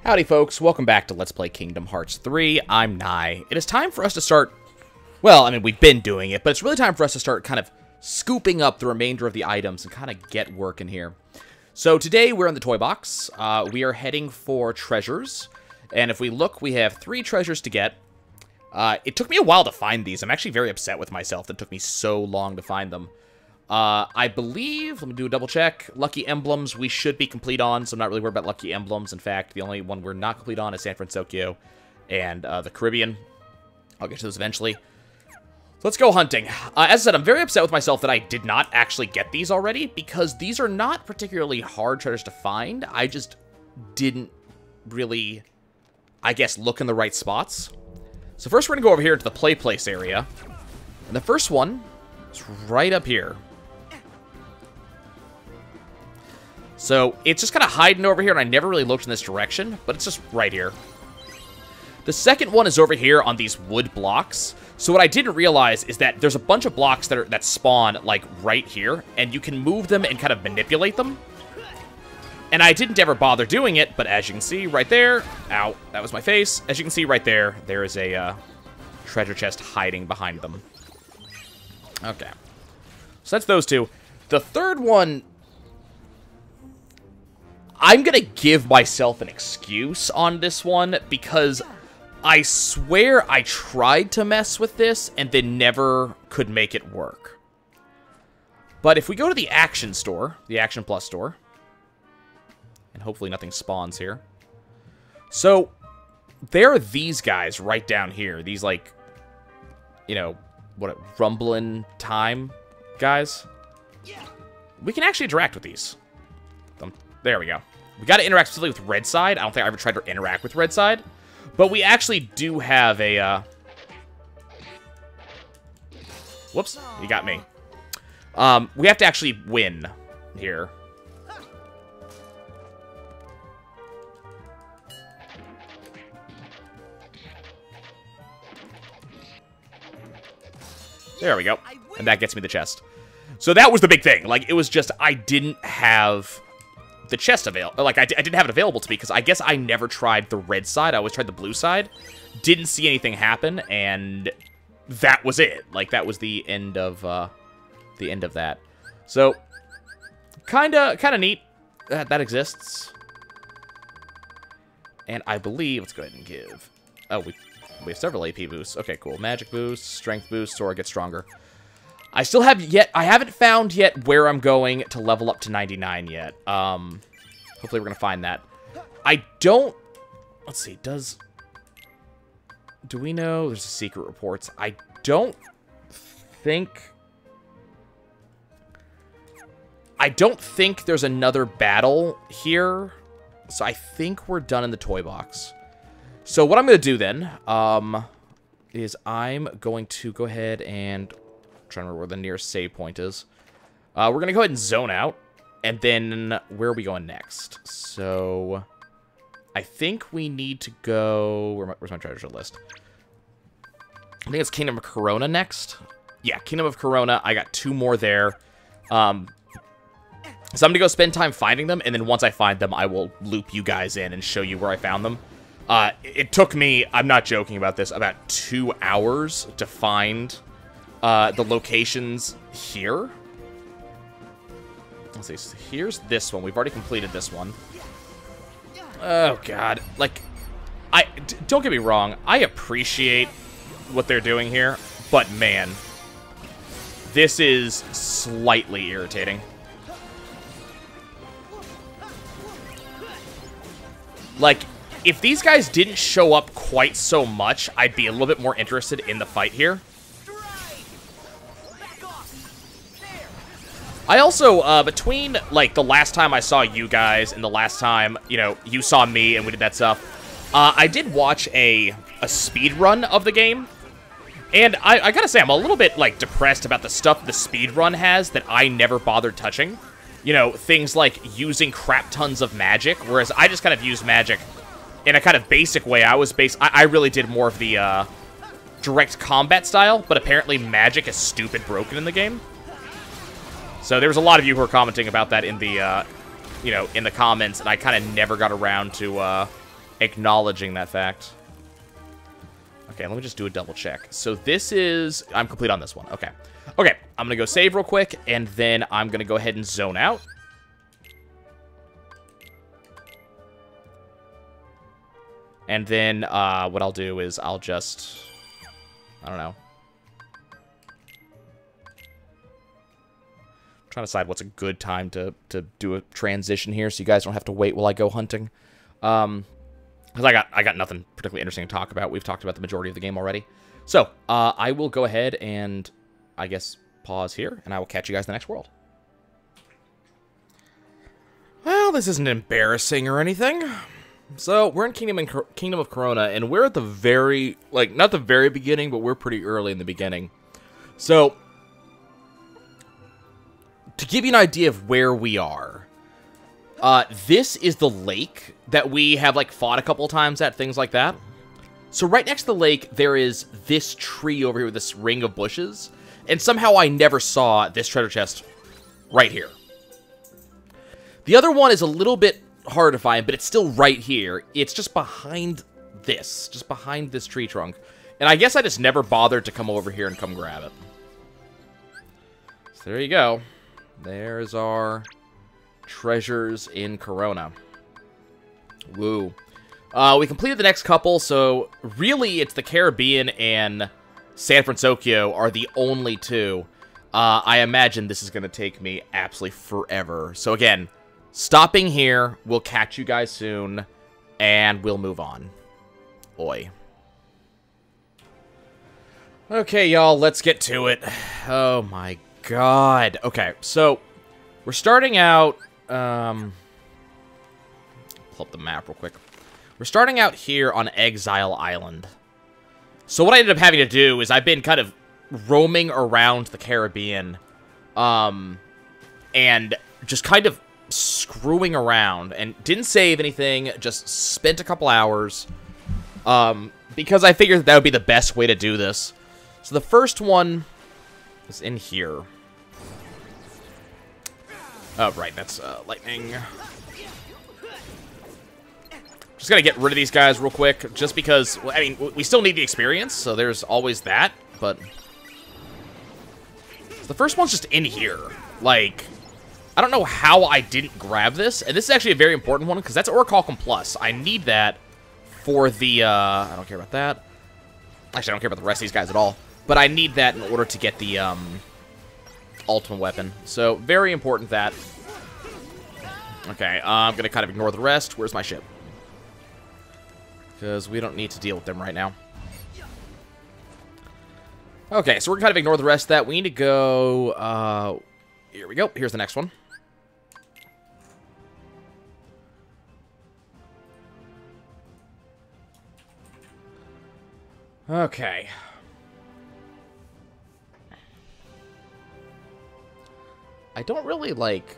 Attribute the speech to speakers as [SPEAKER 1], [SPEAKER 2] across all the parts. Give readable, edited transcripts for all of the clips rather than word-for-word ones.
[SPEAKER 1] Howdy folks, welcome back to Let's Play Kingdom Hearts 3. I'm Nye. It is time for us to start, well, I mean, we've been doing it, but it's really time for us to start kind of scooping up the remainder of the items and kind of get working here. So today we're in the toy box. We are heading for treasures, and if we look, we have 3 treasures to get. It took me a while to find these. I'm actually very upset with myself that it took me so long to find them. I believe, let me do a double check, Lucky Emblems we should be complete on, so I'm not really worried about Lucky Emblems. In fact, the only one we're not complete on is San Francisco and the Caribbean. I'll get to those eventually. So let's go hunting. As I said, I'm very upset with myself that I did not actually get these already, because these are not particularly hard treasures to find. I just didn't really, I guess, look in the right spots. So first we're going to go over here to the play place area. And the first one is right up here. So it's just kind of hiding over here, and I never really looked in this direction, but it's just right here. The second one is over here on these wood blocks. So what I didn't realize is that there's a bunch of blocks that spawn, like, right here, and you can move them and kind of manipulate them. And I didn't ever bother doing it, but as you can see right there, ow, that was my face. As you can see right there, there is a treasure chest hiding behind them. Okay. So that's those two. The third one, I'm going to give myself an excuse on this one, because I swear I tried to mess with this and then never could make it work. But if we go to the Action store, the Action Plus store, and hopefully nothing spawns here. So, there are these guys right down here. These, like, you know, what, rumbling time guys. We can actually interact with these. There we go. We got to interact specifically with Red Side. I don't think I ever tried to interact with Red Side. But we actually do have a, whoops, you got me. We have to actually win here. There we go. And that gets me the chest. So that was the big thing. Like, it was just, I didn't have the chest available. Like, I didn't have it available to me, because I guess I never tried the red side. I always tried the blue side. Didn't see anything happen, and that was it. Like, that was the end of that. So, kinda neat that that exists. And I believe, let's go ahead and give. Oh, we have several AP boosts. Okay, cool. Magic boost, strength boost, Sora gets stronger. I haven't found yet where I'm going to level up to 99 yet. Hopefully we're going to find that. I don't, let's see, do we know? There's secret reports. I don't think there's another battle here. So I think we're done in the toy box. So what I'm going to do then, is I'm going to go ahead and trying to remember where the nearest save point is. We're going to go ahead and zone out, and then where are we going next? So I think we need to go, where's my treasure list? I think it's Kingdom of Corona next. Yeah, Kingdom of Corona. I got 2 more there. So I'm going to go spend time finding them, and then once I find them, I will loop you guys in and show you where I found them. It took me, I'm not joking about this, about 2 hours to find the locations here. Let's see, so here's this one. We've already completed this one. Oh, God. Like, don't get me wrong. I appreciate what they're doing here, but, man, this is slightly irritating. Like, if these guys didn't show up quite so much, I'd be a little bit more interested in the fight here. I also, between, like, the last time I saw you guys and the last time, you know, you saw me and we did that stuff, I did watch a speed run of the game. And I gotta say, I'm a little bit, like, depressed about the stuff the speed run has that I never bothered touching. You know, things like using crap tons of magic, whereas I just kind of used magic in a kind of basic way. I really did more of the, direct combat style, but apparently magic is stupid broken in the game. So there was a lot of you who were commenting about that in the, you know, in the comments, and I kind of never got around to acknowledging that fact. Okay, let me just do a double check. So this is... I'm complete on this one. Okay. Okay, I'm going to go save real quick, and then I'm going to go ahead and zone out. And then what I'll do is I'll just... I don't know. I'm trying to decide what's a good time to do a transition here so you guys don't have to wait while I go hunting. Because I got nothing particularly interesting to talk about. We've talked about the majority of the game already. So, I will go ahead and, I guess, pause here, and I will catch you guys in the next world. Well, this isn't embarrassing or anything. So, we're in Kingdom of Corona, and we're at the very, like, not the very beginning, but we're pretty early in the beginning. So, to give you an idea of where we are, this is the lake that we have, like, fought a couple times at, things like that. So right next to the lake, there is this tree over here with this ring of bushes, and somehow I never saw this treasure chest right here. The other one is a little bit hard to find, but it's still right here. It's just behind this tree trunk. And I guess I just never bothered to come over here and come grab it. So there you go. There's our treasures in Corona. Woo. We completed the next couple, so really it's the Caribbean and San Francisco are the only two. I imagine this is going to take me absolutely forever. So again, stopping here, we'll catch you guys soon, and we'll move on. Oi. Okay, y'all, let's get to it. Oh my god. Okay, so we're starting out... pull up the map real quick. We're starting out here on Exile Island. So what I ended up having to do is I've been kind of roaming around the Caribbean, and just kind of screwing around, and didn't save anything, just spent a couple hours, because I figured that would be the best way to do this. So the first one is in here. Oh, right, that's lightning. Just gotta get rid of these guys real quick, just because, well, I mean, we still need the experience, so there's always that, but... The first one's just in here. Like, I don't know how I didn't grab this, and this is actually a very important one, because that's Orichalcum Plus. I need that for the, I don't care about that. Actually, I don't care about the rest of these guys at all, but I need that in order to get the, ultimate weapon. So, very important that. Okay, I'm gonna kind of ignore the rest. Where's my ship? Because we don't need to deal with them right now. Okay, so we're going to kind of ignore the rest of that. We need to go... here we go. Here's the next one. Okay. I don't really, like...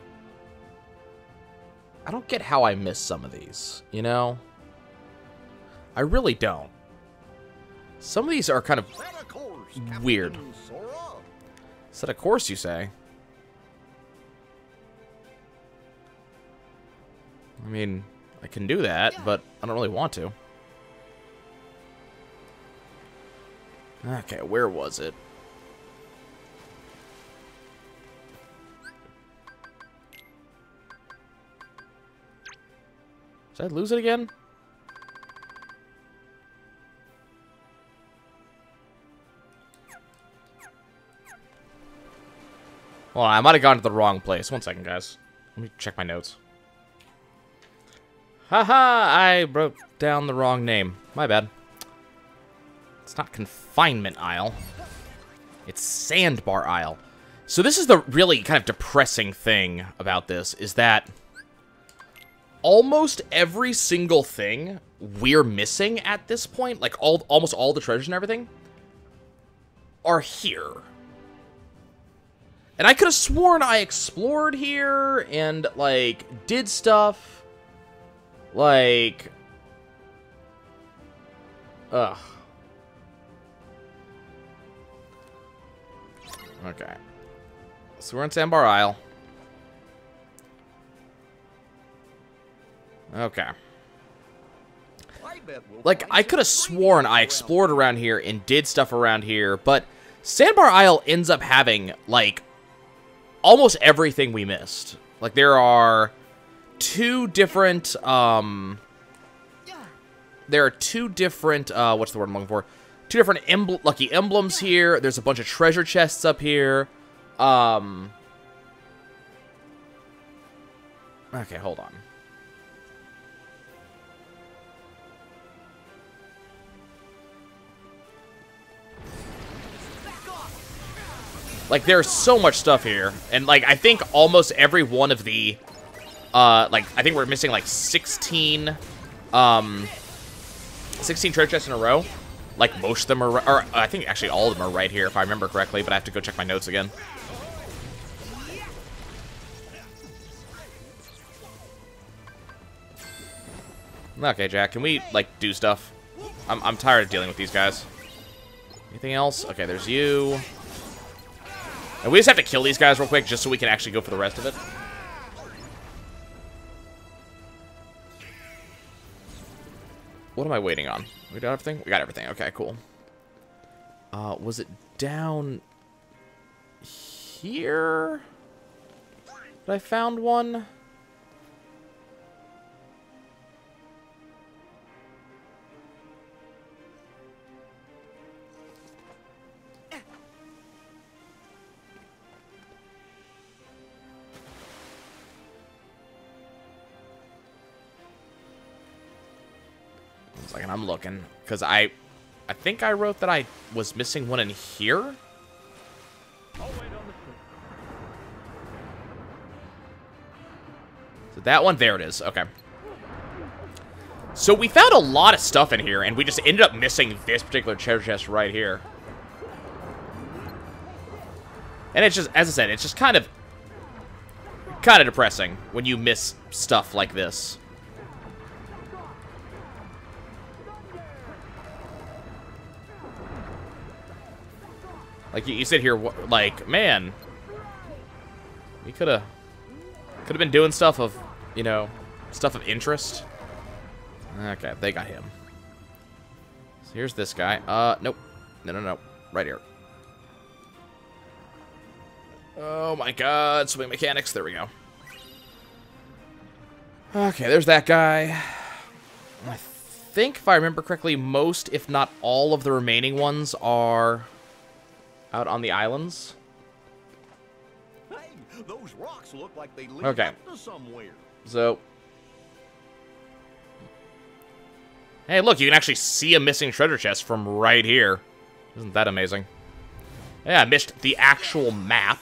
[SPEAKER 1] I don't get how I missed some of these, you know? I really don't. Some of these are kind of weird. Set a course, you say? I mean, I can do that, but I don't really want to. Okay, where was it? Did I lose it again? Well, I might have gone to the wrong place. One second, guys. Let me check my notes. Haha, I wrote down the wrong name. My bad. It's not Confinement Isle. It's Sandbar Isle. So this is the really kind of depressing thing about this, is that almost every single thing we're missing at this point, like almost all the treasures and everything, are here. And I could have sworn I explored here and, like, did stuff. Like... Ugh. Okay. So we're in Sandbar Isle. Okay. Like, I could have sworn I explored around here and did stuff around here, but Sandbar Isle ends up having, like, almost everything we missed. Like, there are two different, what's the word I'm looking for? Two different lucky emblems here. There's a bunch of treasure chests up here. Okay, hold on. Like, there's so much stuff here. And, like, I think almost every one of the, like, I think we're missing, like, 16 treasure chests in a row. Like, most of them are, or I think actually all of them are right here, if I remember correctly, but I have to go check my notes again. Okay, Jack, can we, like, do stuff? I'm tired of dealing with these guys. Anything else? Okay, there's you. And we just have to kill these guys real quick just so we can actually go for the rest of it. What am I waiting on? We got everything? We got everything. Okay, cool. Was it down here that I found one? Like, I'm looking because I think I wrote that I was missing one in here. So that one, there it is. Okay. So we found a lot of stuff in here, and we just ended up missing this particular treasure chest right here. And it's just, as I said, it's just kind of depressing when you miss stuff like this. Like, you sit here, like, man, we could have been doing stuff of, you know, stuff of interest. Okay, they got him. So here's this guy. Nope. No. Right here. Oh my god, swing mechanics. There we go. Okay, there's that guy. I think, if I remember correctly, most, if not all, of the remaining ones are out on the islands.
[SPEAKER 2] Hey, those rocks look like they lead
[SPEAKER 1] Okay.
[SPEAKER 2] up to somewhere.
[SPEAKER 1] So, hey, look, you can actually see a missing treasure chest from right here. Isn't that amazing? Yeah, I missed the actual map.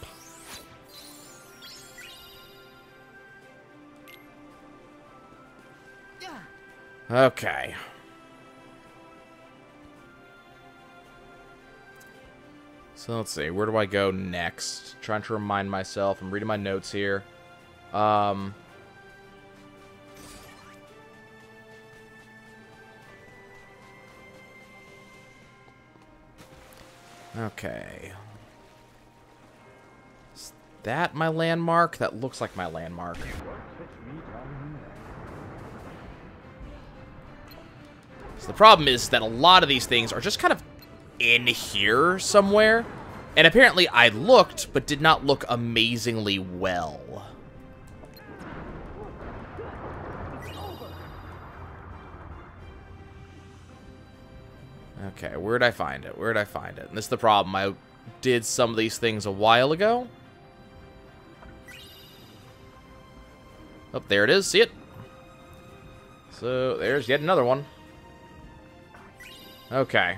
[SPEAKER 1] Okay. So let's see, where do I go next? Trying to remind myself. I'm reading my notes here. Okay. Is that my landmark? That looks like my landmark. So the problem is that a lot of these things are just kind of in here somewhere. And apparently I looked, but did not look amazingly well. Okay, where'd I find it? Where'd I find it? And this is the problem. I did some of these things a while ago. Oh, there it is. See it? So, there's yet another one. Okay.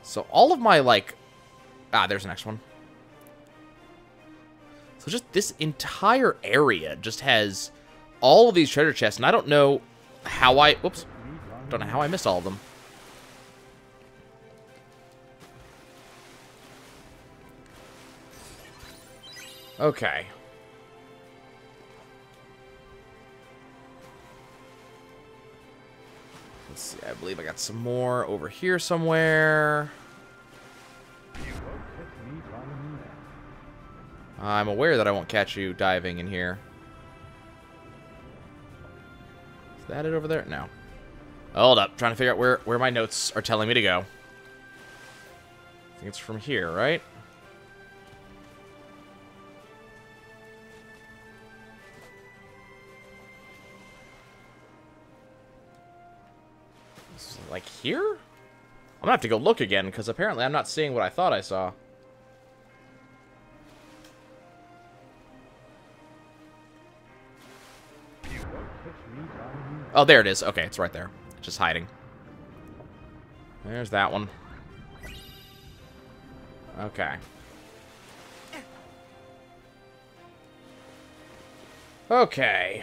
[SPEAKER 1] So all of my, like... Ah, there's the next one. So just this entire area just has all of these treasure chests, and I don't know how I... Whoops. Don't know how I missed all of them. Okay. Let's see, I believe I got some more over here somewhere. I'm aware that I won't catch you diving in here. Is that it over there? No. Hold up. Trying to figure out where my notes are telling me to go. I think it's from here, right? Is it like here? I'm gonna have to go look again, because apparently I'm not seeing what I thought I saw. Oh, there it is. Okay, it's right there. Just hiding. There's that one. Okay. Okay.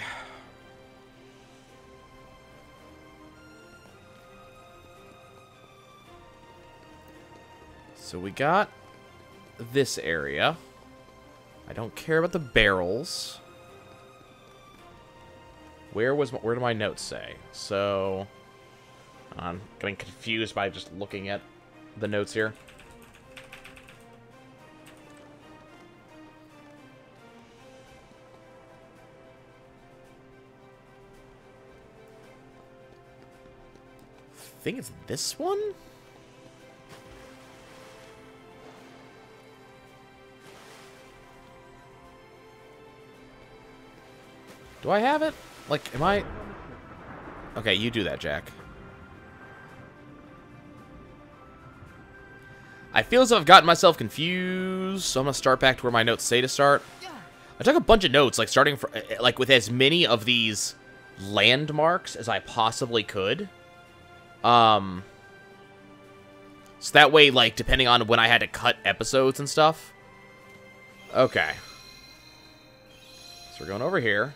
[SPEAKER 1] So we got this area. I don't care about the barrels. Where do my notes say? So, I'm getting confused by just looking at the notes here. I think it's this one? Do I have it? Like, am I... Okay, you do that, Jack. I feel as if I've gotten myself confused, so I'm gonna start back to where my notes say to start. I took a bunch of notes, like, starting for, like, with as many of these landmarks as I possibly could. So that way, like, depending on when I had to cut episodes and stuff. Okay. So we're going over here.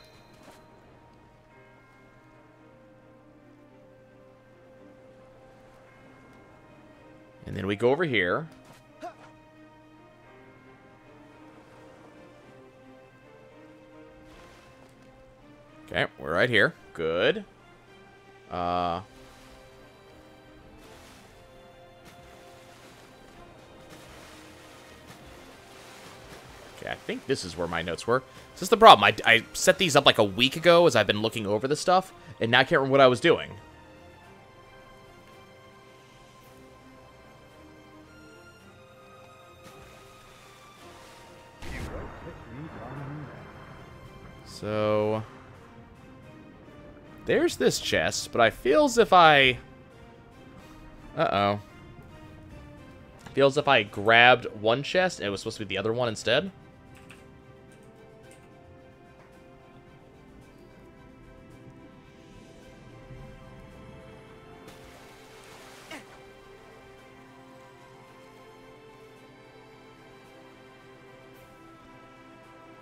[SPEAKER 1] And then we go over here. Okay, we're right here. Good. Okay, I think this is where my notes were. This is the problem. I set these up like a week ago as I've been looking over this stuff, and now I can't remember what I was doing. So, there's this chest, but I feel as if I... Uh-oh. Feels as if I grabbed one chest and it was supposed to be the other one instead.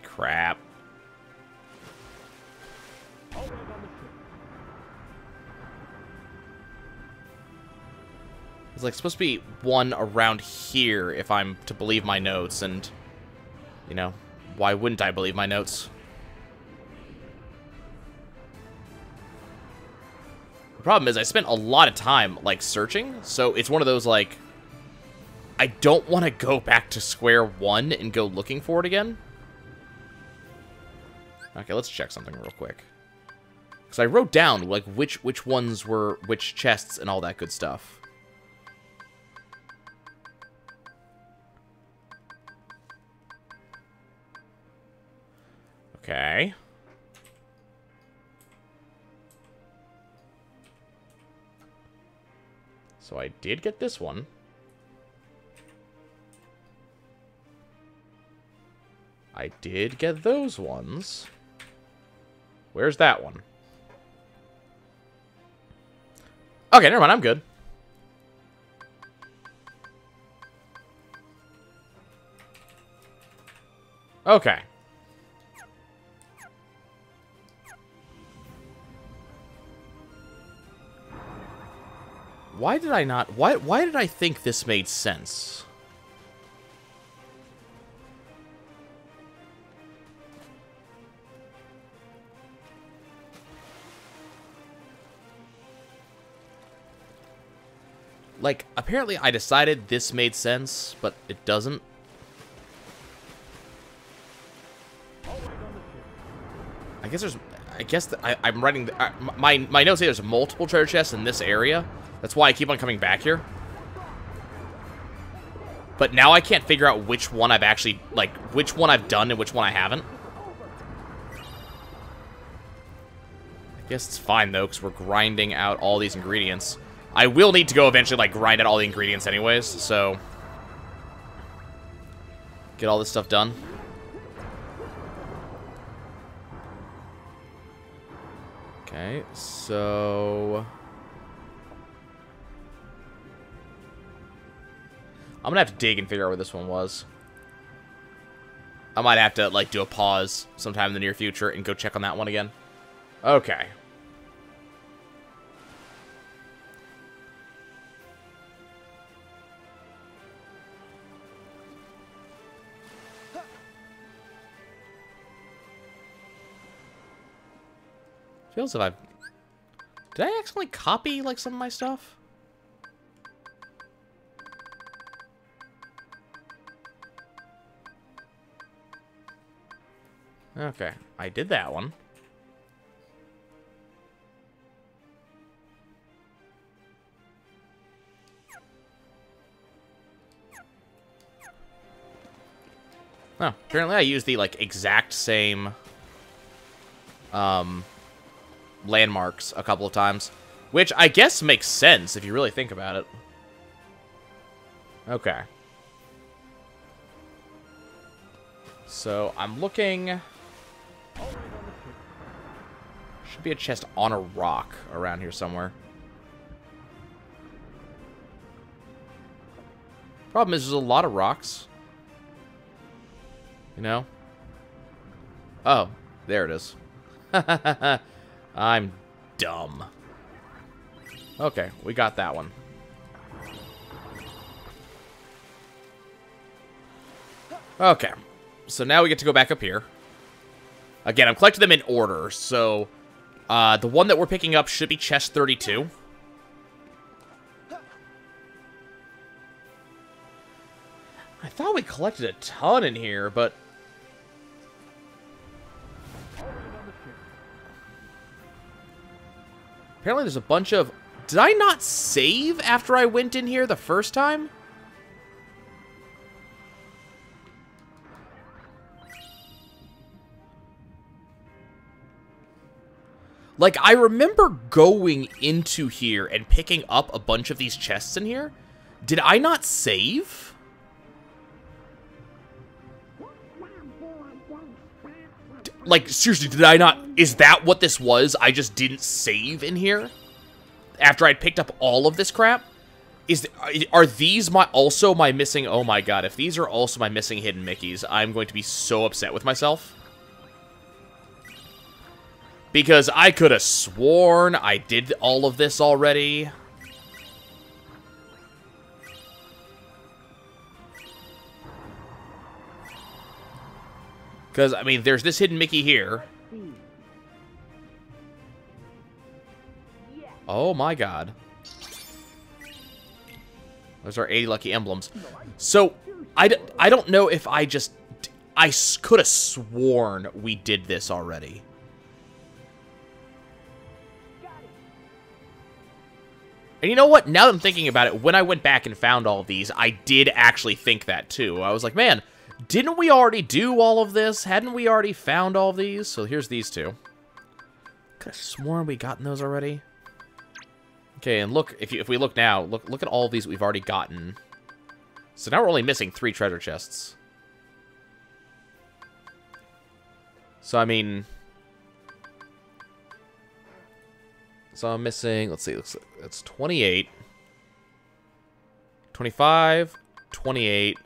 [SPEAKER 1] Crap. It's like supposed to be one around here if I'm to believe my notes, and you know, why wouldn't I believe my notes? The problem is I spent a lot of time like searching, so it's one of those like I don't want to go back to square one and go looking for it again. Okay, let's check something real quick. Because I wrote down like which ones were which chests and all that good stuff. Okay. So I did get this one. I did get those ones. Where's that one? Okay, never mind, I'm good. Okay. Why did I not... Why did I think this made sense? Like, apparently I decided this made sense, but it doesn't. I guess I'm writing... my notes say there's multiple treasure chests in this area. That's why I keep on coming back here. But now I can't figure out which one I've actually... Like, which one I've done and which one I haven't. I guess it's fine, though, because we're grinding out all these ingredients. I will need to go eventually, like, grind out all the ingredients anyways, so... Get all this stuff done. Okay, so... I'm gonna have to dig and figure out where this one was. I might have to, like, do a pause sometime in the near future and go check on that one again. Okay. Feels as if did I accidentally copy, like, some of my stuff? Okay, I did that one. Oh, apparently I used the, like, exact same, landmarks a couple of times, which I guess makes sense if you really think about it. Okay. So, I'm looking... Should be a chest on a rock around here somewhere. Problem is, there's a lot of rocks. You know? Oh, there it is. I'm dumb. Okay, we got that one. Okay, so now we get to go back up here. Again, I'm collecting them in order, so... the one that we're picking up should be chest 32. I thought we collected a ton in here, but... Apparently there's a bunch of... Did I not save after I went in here the first time? Like, I remember going into here and picking up a bunch of these chests in here. Did I not save? Like, seriously, did I not... Is that what this was? I just didn't save in here? After I'd picked up all of this crap? Are these also my missing... Oh my god, if these are also my missing hidden Mickeys, I'm going to be so upset with myself. Because I could have sworn I did all of this already. Because, I mean, there's this hidden Mickey here. Oh my god. Those are 80 lucky emblems. So, I don't know if I could have sworn we did this already. And you know what? Now that I'm thinking about it, when I went back and found all of these, I did actually think that too. I was like, man, didn't we already do all of this? Hadn't we already found all of these? So here's these two. Could have sworn we gotten those already. Okay, and look, if we look now, look at all of these we've already gotten. So now we're only missing 3 treasure chests. So, I mean... So I'm missing, let's see, it's 28, 25, 28,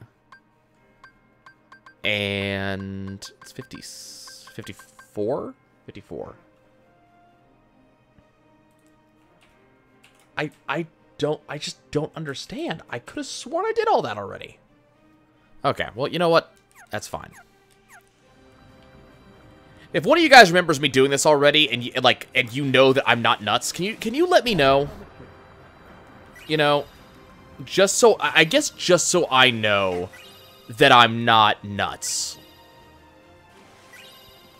[SPEAKER 1] and it's 54? 54. I just don't understand. I could have sworn I did all that already. Okay, well, you know what? That's fine. If one of you guys remembers me doing this already, and you know that I'm not nuts, can you let me know? You know, just so I guess just so I know that I'm not nuts.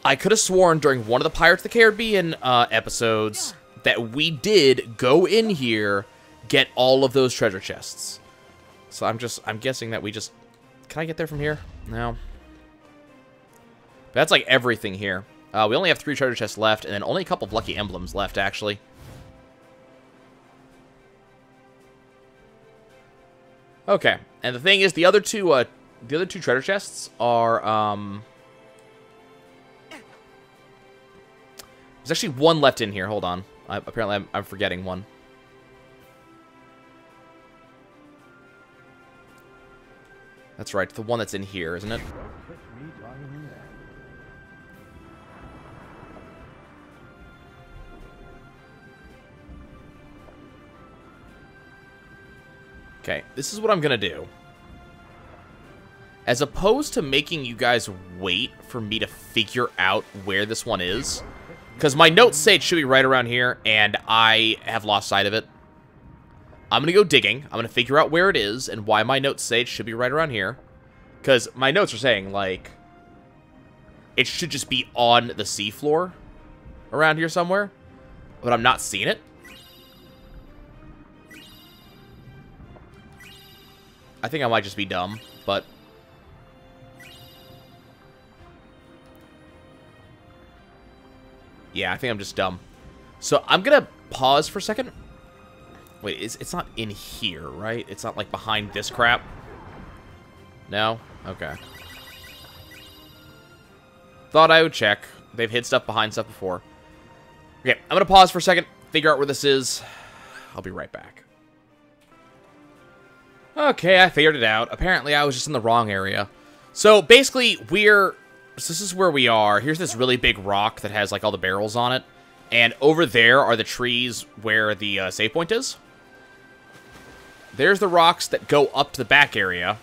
[SPEAKER 1] I could have sworn during one of the Pirates of the Caribbean episodes that we did go in here, get all of those treasure chests. So I'm guessing that we just... Can I get there from here? No. That's like everything here. We only have 3 treasure chests left, and then only a couple of lucky emblems left, actually. Okay, and the thing is, the other two treasure chests are, there's actually one left in here. Hold on. Apparently, I'm forgetting one. That's right, the one that's in here, isn't it? Okay, this is what I'm gonna do. As opposed to making you guys wait for me to figure out where this one is, because my notes say it should be right around here, and I have lost sight of it. I'm gonna go digging. I'm gonna figure out where it is, and why my notes say it should be right around here. Because my notes are saying, like, it should just be on the seafloor around here somewhere, but I'm not seeing it. I think I might just be dumb, but... Yeah, I think I'm just dumb. So I'm gonna pause for a second. Wait, it's not in here, right? It's not, like, behind this crap? No? Okay. Thought I would check. They've hid stuff behind stuff before. Okay, I'm gonna pause for a second, figure out where this is. I'll be right back. Okay, I figured it out. Apparently, I was just in the wrong area. So, basically, so this is where we are. Here's this really big rock that has, like, all the barrels on it. And over there are the trees where the save point is. There's the rocks that go up to the back area.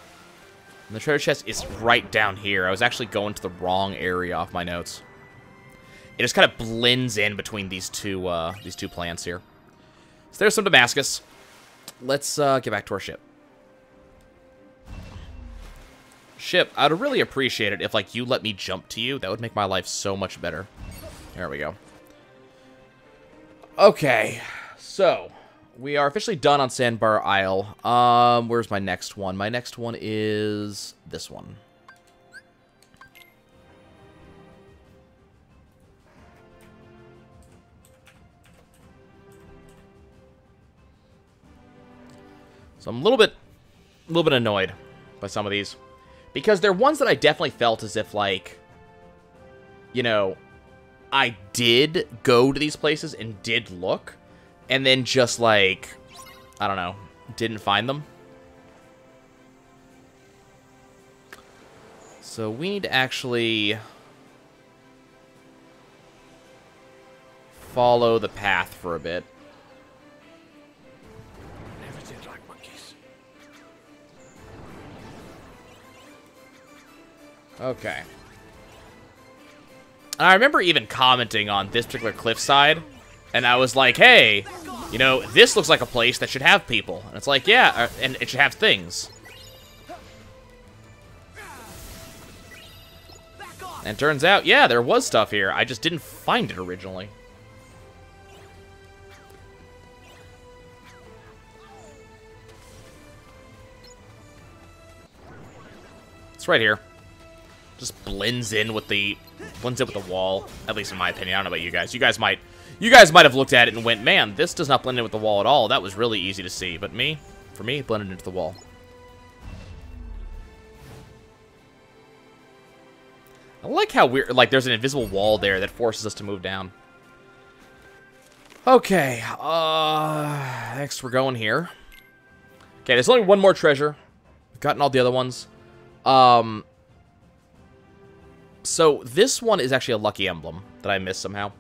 [SPEAKER 1] And the treasure chest is right down here. I was actually going to the wrong area off my notes. It just kind of blends in between these two plants here. So there's some Damascus. Let's get back to our ship. Ship, I'd really appreciate it if, like, you let me jump to you. That would make my life so much better. There we go. Okay, so we are officially done on Sandbar Isle. Where's my next one? My next one is this one. So I'm a little bit annoyed by some of these. Because they're ones that I definitely felt as if, like, you know, I did go to these places and did look, and then just, like, I don't know, didn't find them. So we need to actually follow the path for a bit. Okay. And I remember even commenting on this particular cliffside, and I was like, hey, you know, this looks like a place that should have people. And it's like, yeah, and it should have things. And it turns out, yeah, there was stuff here. I just didn't find it originally. It's right here. Just blends in with the wall, at least in my opinion. I don't know about you guys. You guys might have looked at it and went, man, this does not blend in with the wall at all. That was really easy to see. But for me, it blended into the wall. I like how we're, like, there's an invisible wall there that forces us to move down. Okay, next we're going here. Okay, there's only one more treasure. We've gotten all the other ones. So this one is actually a lucky emblem that I missed somehow.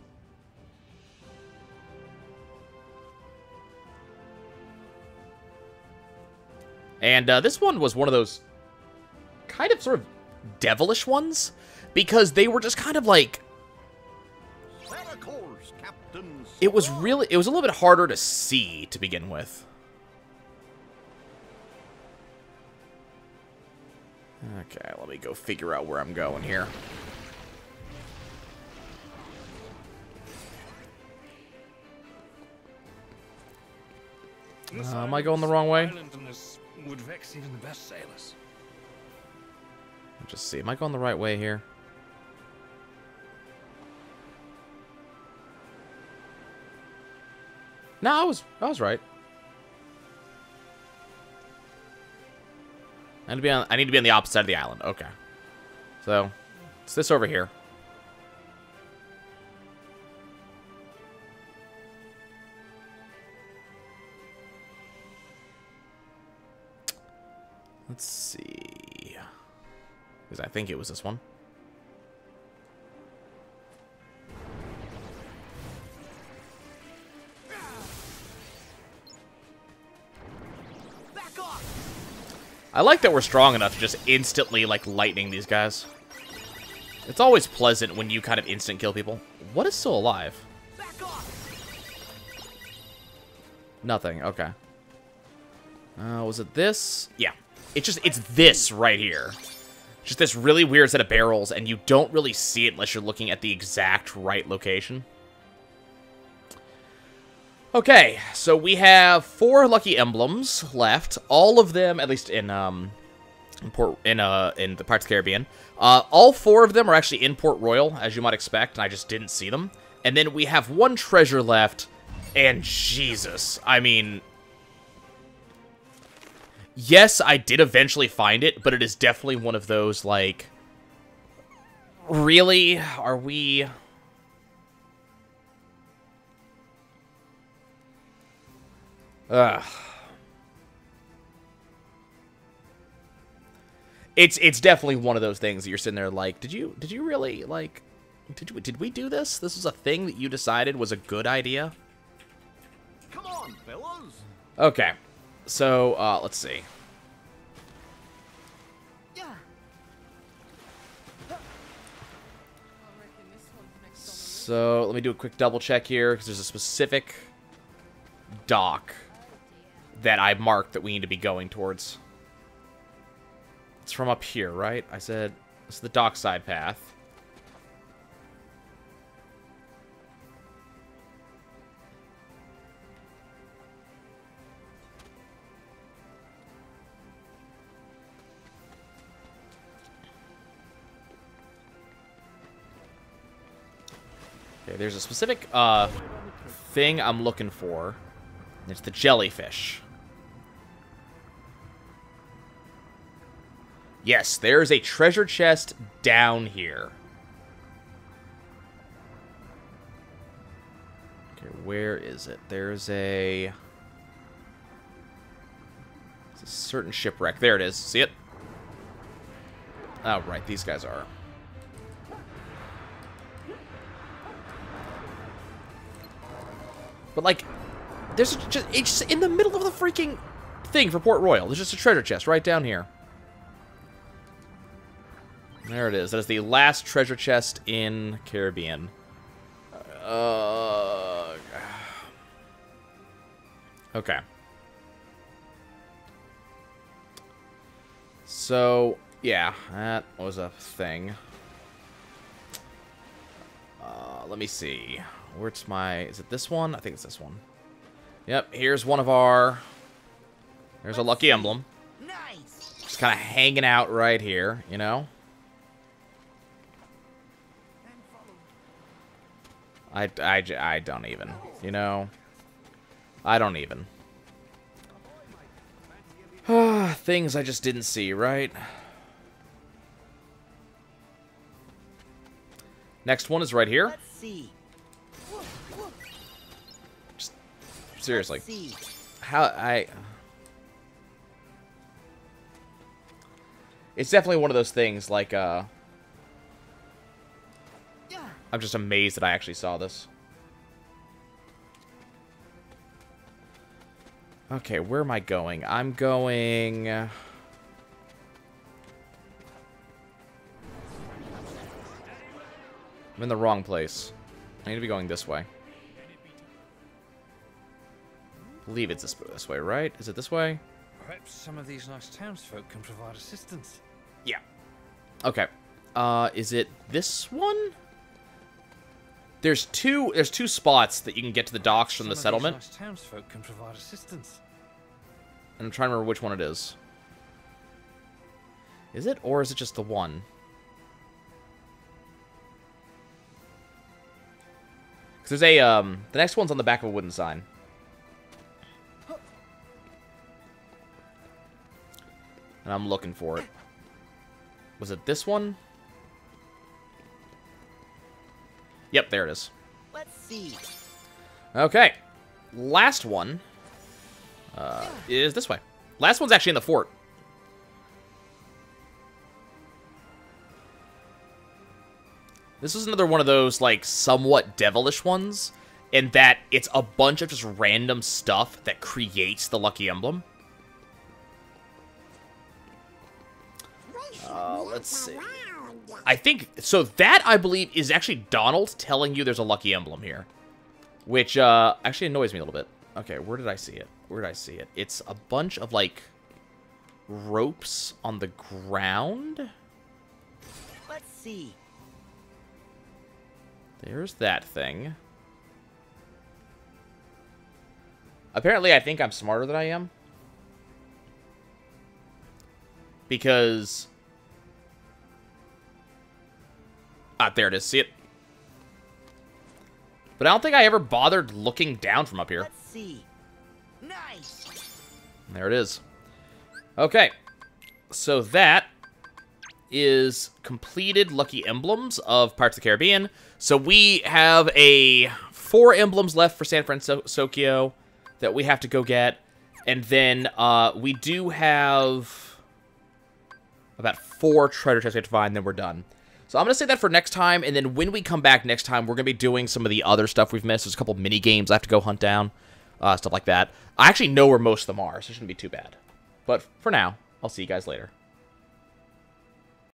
[SPEAKER 1] And this one was one of those kind of sort of devilish ones, because they were just kind of like... It was a little bit harder to see to begin with. Okay, let me go figure out where I'm going here. Am I going the wrong way?
[SPEAKER 2] Would vex even the best sailors.
[SPEAKER 1] Let's just see. Am I going the right way here? No, I was right. I need to be on the opposite side of the island. Okay. So, it's this over here. Let's see. Because I think it was this one. I like that we're strong enough to just instantly, like, lightning these guys. It's always pleasant when you kind of instant kill people. What is still alive? Nothing. Okay. Was it this? Yeah. It's this right here. Just this really weird set of barrels, and you don't really see it unless you're looking at the exact right location. Okay, so we have 4 lucky emblems left. All of them, at least in the Pirates of the Caribbean. All 4 of them are actually in Port Royal, as you might expect, and I just didn't see them. And then we have 1 treasure left, and Jesus, I mean, yes, I did eventually find it, but it is definitely one of those, like, really? Are we... Ugh. It's definitely one of those things that you're sitting there like, did you really, like, did we do this? This was a thing that you decided was a good idea?
[SPEAKER 2] Come on, fellas.
[SPEAKER 1] Okay. So, let's see. So, let me do a quick double check here, because there's a specific dock that I marked that we need to be going towards. It's from up here, right? I said, it's the dockside path. Okay, there's a specific thing I'm looking for. It's the jellyfish. Yes, there is a treasure chest down here. Okay, where is it? There's a... It's a certain shipwreck. There it is. See it? Oh, right. These guys are. But, like, there's just, it's just in the middle of the freaking thing for Port Royal. There's just a treasure chest right down here. There it is. That is the last treasure chest in Caribbean. Okay. So, yeah, that was a thing. Let me see. Where's my... Is it this one? I think it's this one. Yep, here's one of our... There's a lucky emblem.
[SPEAKER 2] Nice.
[SPEAKER 1] Just kind of hanging out right here, you know? I don't even, you know? I don't even. Things I just didn't see, right? Next one is right here.
[SPEAKER 3] Let's see.
[SPEAKER 1] Just, seriously.
[SPEAKER 3] Let's see.
[SPEAKER 1] How I... It's definitely one of those things, like, I'm just amazed that I actually saw this. Okay, where am I going? I'm going... I'm in the wrong place. I need to be going this way. I believe it's this way, right? Is it this way?
[SPEAKER 2] Perhaps some of these nice townsfolk can provide assistance.
[SPEAKER 1] Yeah. Okay. Is it this one? There's two spots that you can get to the docks from the settlement.
[SPEAKER 2] Nice townsfolk can provide assistance.
[SPEAKER 1] And I'm trying to remember which one it is. Is it, or is it just the one? Because there's a, the next one's on the back of a wooden sign. And I'm looking for it. Was it this one? Yep, there it is.
[SPEAKER 3] Let's see.
[SPEAKER 1] Okay. Last one is this way. Last one's actually in the fort. This is another one of those, like, somewhat devilish ones, in that it's a bunch of just random stuff that creates the lucky emblem. Let's see. I think, so that, I believe, is actually Donald telling you there's a lucky emblem here. Which, actually annoys me a little bit. Okay, where did I see it? Where did I see it? It's a bunch of, like, ropes on the ground.
[SPEAKER 3] Let's see.
[SPEAKER 1] There's that thing. Apparently, I think I'm smarter than I am. Because... ah, there it is. See it? But I don't think I ever bothered looking down from up here.
[SPEAKER 3] Let's see. Nice.
[SPEAKER 1] There it is. Okay. So that is completed lucky emblems of Pirates of the Caribbean. So we have 4 emblems left for San Francisco that we have to go get. And then we do have about 4 treasure chests we have to find, and then we're done. So I'm going to say that for next time, and then when we come back next time, we're going to be doing some of the other stuff we've missed. There's a couple mini games I have to go hunt down, stuff like that. I actually know where most of them are, so it shouldn't be too bad. But for now, I'll see you guys later.